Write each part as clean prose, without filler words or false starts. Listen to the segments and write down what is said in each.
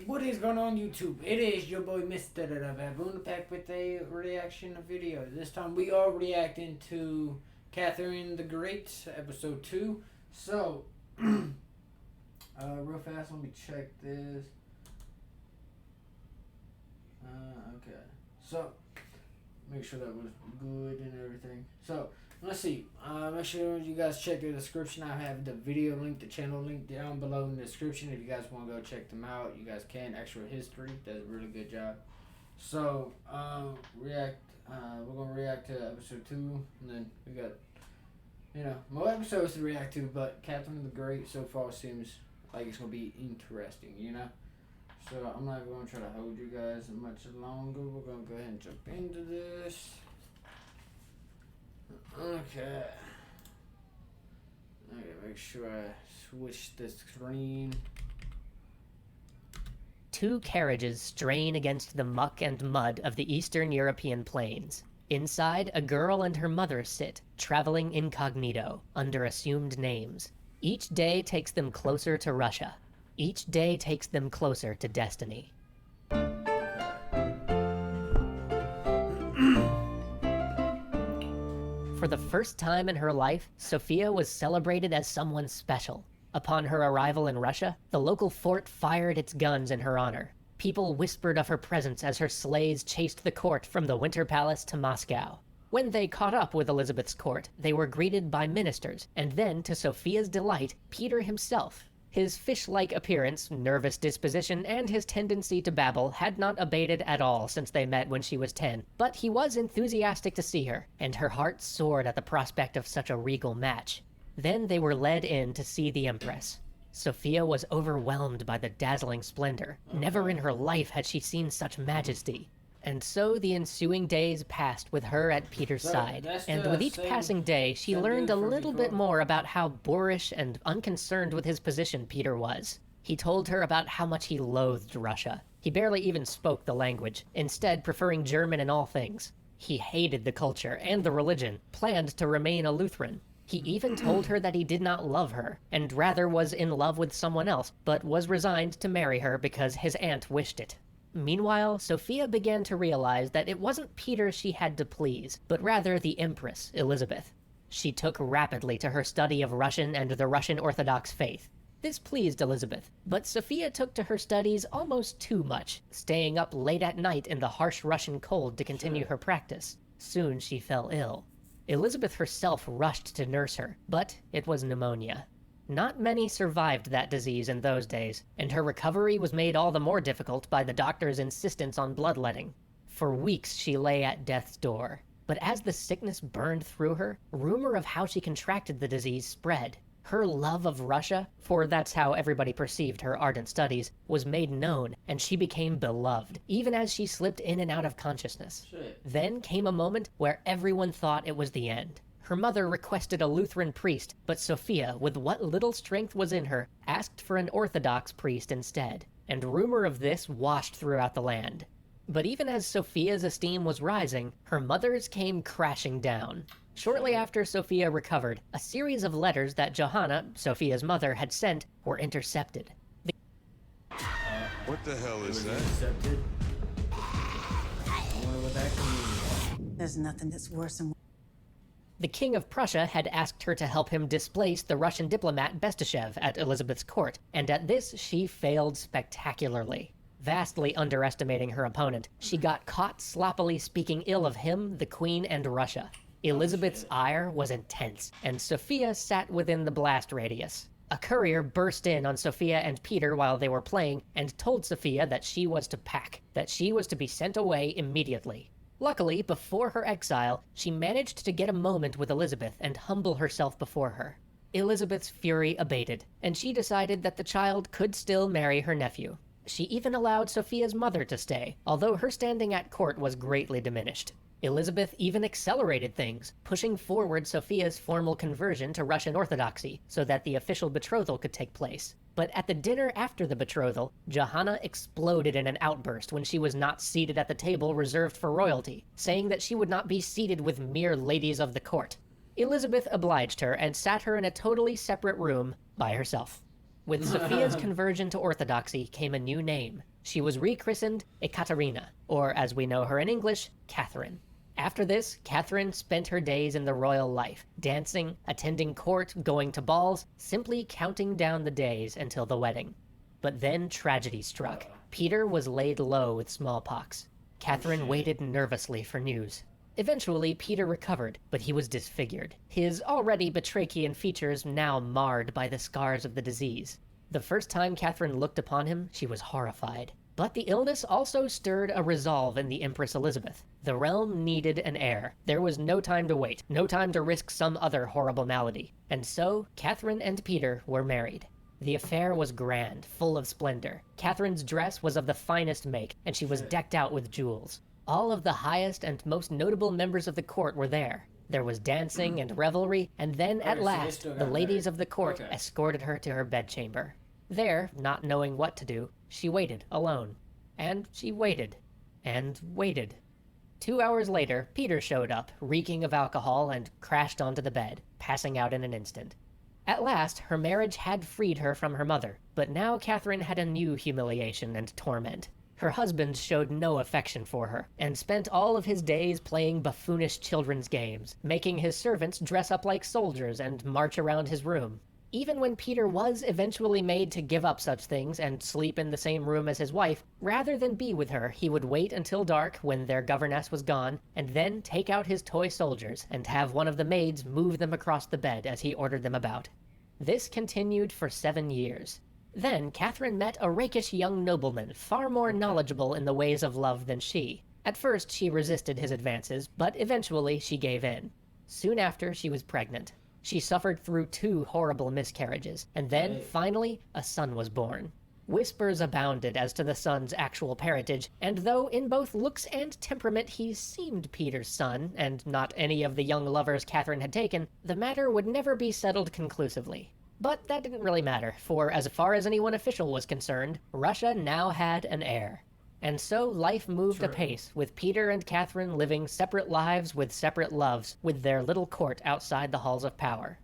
What is going on YouTube? It is your boy MrBaboon back with a reaction video. This time we are reacting to Catherine the Great, episode 2. So, real fast, let me check this. Okay. So, make sure that was good and everything. So, let's see. Make sure you guys check the description. I have the video link, the channel link down below in the description. If you guys want to go check them out, you guys can. Extra History does a really good job. So, react. We're gonna react to episode 2, and then we got, more episodes to react to. But Catherine the Great so far seems like it's gonna be interesting. So I'm not going to try to hold you guys much longer. We're going to go ahead and jump into this. Okay. I gotta make sure I switch the screen. Two carriages strain against the muck and mud of the Eastern European plains. Inside, a girl and her mother sit, traveling incognito, under assumed names. Each day takes them closer to Russia. Each day takes them closer to destiny. For the first time in her life, Sophia was celebrated as someone special. Upon her arrival in Russia, the local fort fired its guns in her honor. People whispered of her presence as her sleighs chased the court from the Winter Palace to Moscow. When they caught up with Elizabeth's court, they were greeted by ministers, and then, to Sophia's delight, Peter himself. His fish-like appearance, nervous disposition, and his tendency to babble had not abated at all since they met when she was 10, but he was enthusiastic to see her, and her heart soared at the prospect of such a regal match. Then they were led in to see the Empress. Sophia was overwhelmed by the dazzling splendor. Never in her life had she seen such majesty. And so the ensuing days passed with her at Peter's side, and with each passing day she learned a little bit more about how boorish and unconcerned with his position Peter was. He told her about how much he loathed Russia. He barely even spoke the language, instead preferring German in all things. He hated the culture and the religion, planned to remain a Lutheran. He even told her that he did not love her, and rather was in love with someone else, but was resigned to marry her because his aunt wished it. Meanwhile, Sophia began to realize that it wasn't Peter she had to please, but rather the Empress, Elizabeth. She took rapidly to her study of Russian and the Russian Orthodox faith. This pleased Elizabeth, but Sophia took to her studies almost too much, staying up late at night in the harsh Russian cold to continue her practice. Soon she fell ill. Elizabeth herself rushed to nurse her, but it was pneumonia. Not many survived that disease in those days, and her recovery was made all the more difficult by the doctor's insistence on bloodletting. For weeks she lay at death's door. But as the sickness burned through her, rumor of how she contracted the disease spread. Her love of Russia, for that's how everybody perceived her ardent studies, was made known, and she became beloved, even as she slipped in and out of consciousness. Then came a moment where everyone thought it was the end. Her mother requested a Lutheran priest, but Sophia, with what little strength was in her, asked for an Orthodox priest instead, and rumor of this washed throughout the land. But even as Sophia's esteem was rising, her mother's came crashing down. Shortly after Sophia recovered, a series of letters that Johanna, Sophia's mother, had sent were intercepted. What the hell is that? Intercepted. I wonder what that can mean. There's nothing that's worse than... The King of Prussia had asked her to help him displace the Russian diplomat Bestishev at Elizabeth's court, and at this she failed spectacularly. Vastly underestimating her opponent, she got caught sloppily speaking ill of him, the Queen, and Russia. Elizabeth's ire was intense, and Sophia sat within the blast radius. A courier burst in on Sophia and Peter while they were playing and told Sophia that she was to pack, that she was to be sent away immediately. Luckily, before her exile, she managed to get a moment with Elizabeth and humble herself before her. Elizabeth's fury abated, and she decided that the child could still marry her nephew. She even allowed Sophia's mother to stay, although her standing at court was greatly diminished. Elizabeth even accelerated things, pushing forward Sophia's formal conversion to Russian Orthodoxy so that the official betrothal could take place. But at the dinner after the betrothal, Johanna exploded in an outburst when she was not seated at the table reserved for royalty, saying that she would not be seated with mere ladies of the court. Elizabeth obliged her and sat her in a totally separate room by herself. With Sophia's conversion to Orthodoxy came a new name. She was rechristened Ekaterina, or as we know her in English, Catherine. After this, Catherine spent her days in the royal life, dancing, attending court, going to balls, simply counting down the days until the wedding. But then tragedy struck. Peter was laid low with smallpox. Catherine waited nervously for news. Eventually, Peter recovered, but he was disfigured, his already batrachian features now marred by the scars of the disease. The first time Catherine looked upon him, she was horrified. But the illness also stirred a resolve in the Empress Elizabeth. The realm needed an heir. There was no time to wait, no time to risk some other horrible malady. And so, Catherine and Peter were married. The affair was grand, full of splendor. Catherine's dress was of the finest make, and she was decked out with jewels. All of the highest and most notable members of the court were there. There was dancing and revelry, and then at last, the ladies of the court escorted her to her bedchamber. There, not knowing what to do, she waited alone. And she waited. And waited. 2 hours later, Peter showed up, reeking of alcohol, and crashed onto the bed, passing out in an instant. At last, her marriage had freed her from her mother, but now Catherine had a new humiliation and torment. Her husband showed no affection for her, and spent all of his days playing buffoonish children's games, making his servants dress up like soldiers and march around his room. Even when Peter was eventually made to give up such things and sleep in the same room as his wife, rather than be with her, he would wait until dark when their governess was gone, and then take out his toy soldiers and have one of the maids move them across the bed as he ordered them about. This continued for 7 years. Then Catherine met a rakish young nobleman, far more knowledgeable in the ways of love than she. At first she resisted his advances, but eventually she gave in. Soon after, she was pregnant. She suffered through 2 horrible miscarriages, and then, finally, a son was born. Whispers abounded as to the son's actual parentage, and though in both looks and temperament he seemed Peter's son, and not any of the young lovers Catherine had taken, the matter would never be settled conclusively. But that didn't really matter, for as far as anyone official was concerned, Russia now had an heir. And so life moved apace, with Peter and Catherine living separate lives with separate loves, with their little court outside the halls of power.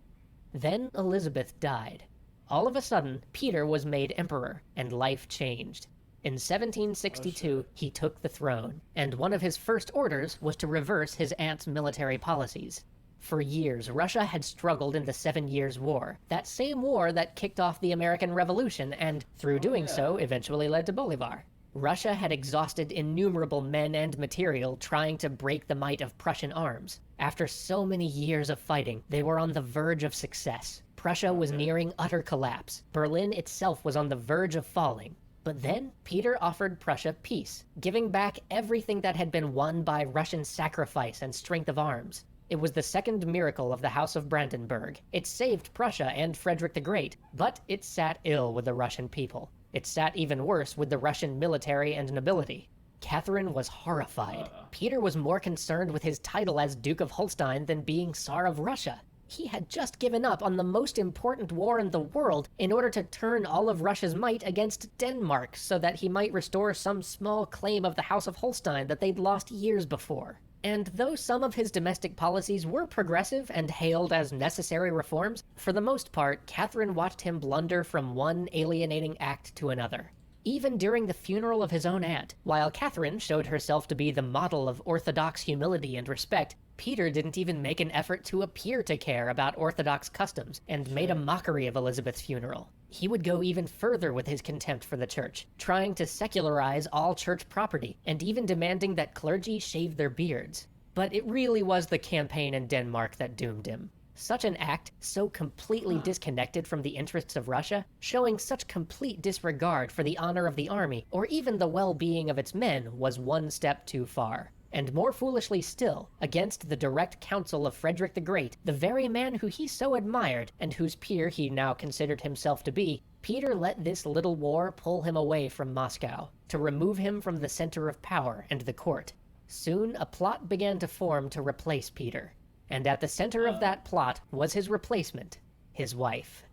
Then Elizabeth died. All of a sudden, Peter was made emperor, and life changed. In 1762, he took the throne, and one of his first orders was to reverse his aunt's military policies. For years, Russia had struggled in the 7 Years' War, that same war that kicked off the American Revolution and, through doing so, eventually led to Bolivar. Russia had exhausted innumerable men and material trying to break the might of Prussian arms. After so many years of fighting, they were on the verge of success. Prussia was nearing utter collapse. Berlin itself was on the verge of falling. But then, Peter offered Prussia peace, giving back everything that had been won by Russian sacrifice and strength of arms. It was the second miracle of the House of Brandenburg. It saved Prussia and Frederick the Great, but it sat ill with the Russian people. It sat even worse with the Russian military and nobility. Catherine was horrified. Peter was more concerned with his title as Duke of Holstein than being Tsar of Russia. He had just given up on the most important war in the world in order to turn all of Russia's might against Denmark so that he might restore some small claim of the House of Holstein that they'd lost years before. And though some of his domestic policies were progressive and hailed as necessary reforms, for the most part, Catherine watched him blunder from one alienating act to another. Even during the funeral of his own aunt, while Catherine showed herself to be the model of orthodox humility and respect, Peter didn't even make an effort to appear to care about orthodox customs and made a mockery of Elizabeth's funeral. He would go even further with his contempt for the church, trying to secularize all church property, and even demanding that clergy shave their beards. But it really was the campaign in Denmark that doomed him. Such an act, so completely disconnected from the interests of Russia, showing such complete disregard for the honor of the army, or even the well-being of its men, was one step too far. And more foolishly still, against the direct counsel of Frederick the Great, the very man who he so admired, and whose peer he now considered himself to be, Peter let this little war pull him away from Moscow, to remove him from the center of power and the court. Soon a plot began to form to replace Peter, and at the center of that plot was his replacement, his wife.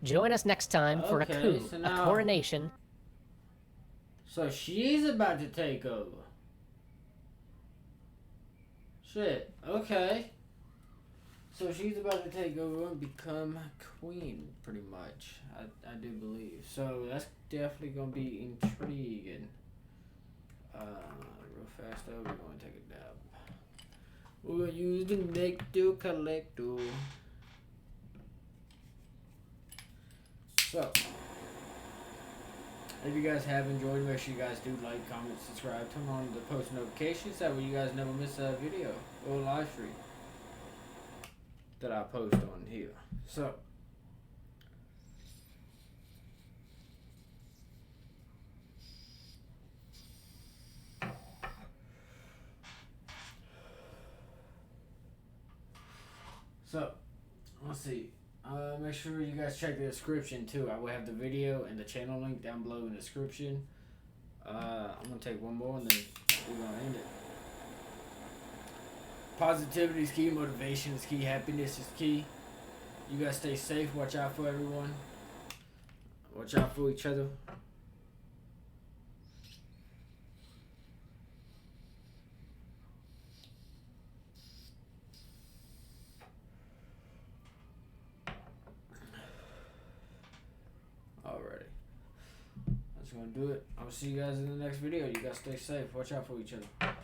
Join us next time for a coup, a coronation. So she's about to take over. Shit, okay. So she's about to take over and become queen, pretty much. I do believe. So that's definitely gonna be intriguing. Real fast though, we're gonna take a dab. We're gonna use the nectar collector. So, if you guys have enjoyed, make sure you guys do like, comment, subscribe, turn on the post notifications. That way you guys never miss a video or a live stream that I post on here. So, let's see. Make sure you guys check the description too. I will have the video and the channel link down below in the description. I'm gonna take one more and then we're gonna end it. Positivity is key, motivation is key, happiness is key. You guys stay safe, watch out for everyone. Watch out for each other. Alrighty. That's gonna do it. I'll see you guys in the next video. You guys stay safe, watch out for each other.